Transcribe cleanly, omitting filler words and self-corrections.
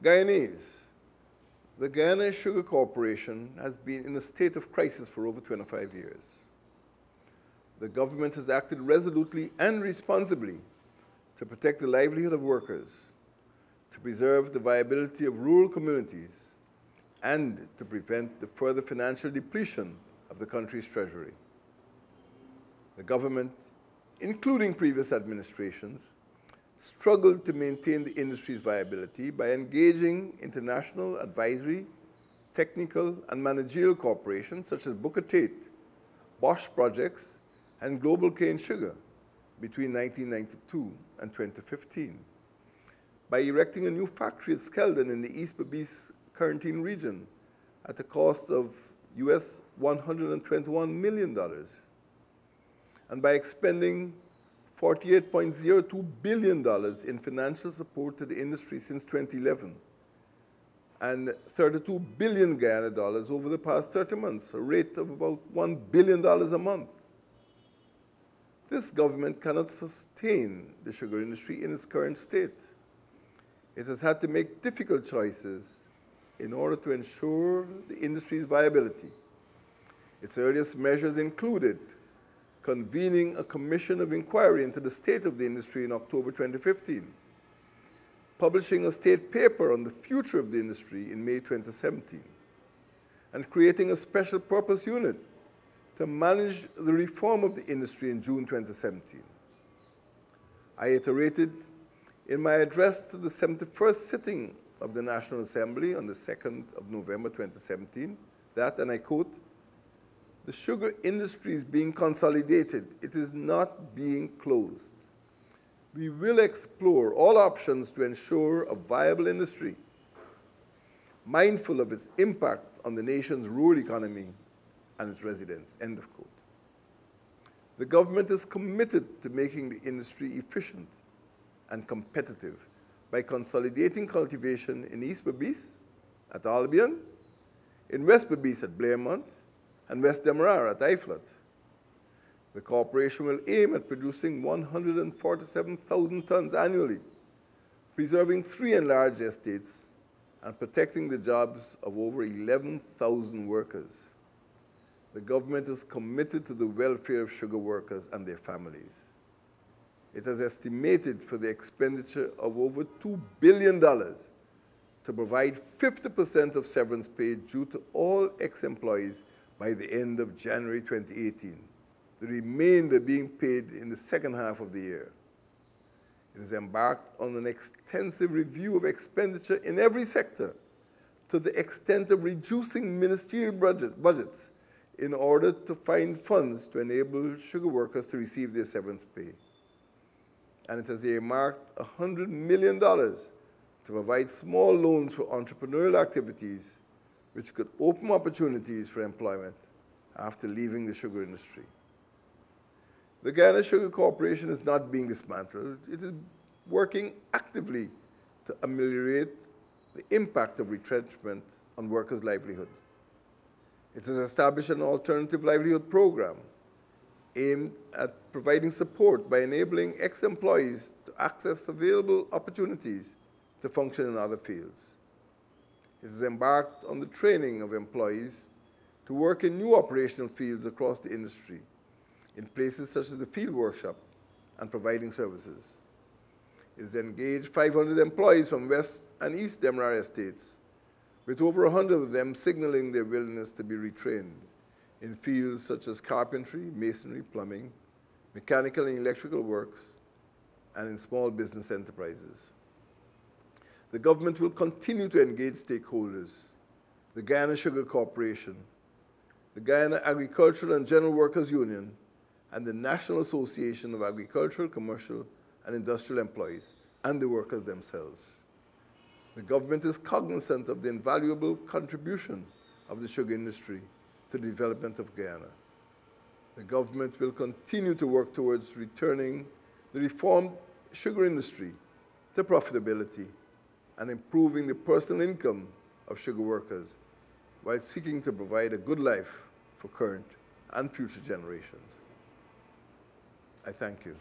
Guyanese, the Guyana Sugar Corporation has been in a state of crisis for over 25 years. The government has acted resolutely and responsibly to protect the livelihood of workers, to preserve the viability of rural communities, and to prevent the further financial depletion of the country's treasury. The government, including previous administrations, struggled to maintain the industry's viability by engaging international advisory, technical, and managerial corporations such as Booker Tate, Bosch Projects, and Global Cane Sugar between 1992 and 2015, by erecting a new factory at Skeldon in the East Berbice Quarantine region at a cost of US $121 million, and by expending $48.02 billion in financial support to the industry since 2011, and 32 billion Guyana dollars over the past 30 months, a rate of about $1 billion a month. This government cannot sustain the sugar industry in its current state. It has had to make difficult choices in order to ensure the industry's viability. Its earliest measures included convening a commission of inquiry into the state of the industry in October 2015, publishing a state paper on the future of the industry in May 2017, and creating a special purpose unit to manage the reform of the industry in June 2017. I iterated in my address to the 71st sitting of the National Assembly on the 2nd of November 2017 that, and I quote, "The sugar industry is being consolidated. It is not being closed. We will explore all options to ensure a viable industry, mindful of its impact on the nation's rural economy and its residents," end of quote. The government is committed to making the industry efficient and competitive by consolidating cultivation in East Berbice at Albion, in West Berbice at Blairmont, and West Demerara at Iflot. The corporation will aim at producing 147,000 tons annually, preserving 3 enlarged estates and protecting the jobs of over 11,000 workers. The government is committed to the welfare of sugar workers and their families. It has estimated for the expenditure of over $2 billion to provide 50% of severance pay due to all ex-employees by the end of January 2018, the remainder being paid in the second half of the year. It has embarked on an extensive review of expenditure in every sector to the extent of reducing ministerial budgets in order to find funds to enable sugar workers to receive their severance pay. And it has earmarked $100 million to provide small loans for entrepreneurial activities which could open opportunities for employment after leaving the sugar industry. The Guyana Sugar Corporation is not being dismantled. It is working actively to ameliorate the impact of retrenchment on workers' livelihoods. It has established an alternative livelihood program aimed at providing support by enabling ex-employees to access available opportunities to function in other fields. It has embarked on the training of employees to work in new operational fields across the industry, in places such as the field workshop and providing services. It has engaged 500 employees from West and East Demerara estates, with over 100 of them signaling their willingness to be retrained in fields such as carpentry, masonry, plumbing, mechanical and electrical works, and in small business enterprises. The government will continue to engage stakeholders, the Guyana Sugar Corporation, the Guyana Agricultural and General Workers Union, and the National Association of Agricultural, Commercial, and Industrial Employees, and the workers themselves. The government is cognizant of the invaluable contribution of the sugar industry to the development of Guyana. The government will continue to work towards returning the reformed sugar industry to profitability and improving the personal income of sugar workers while seeking to provide a good life for current and future generations. I thank you.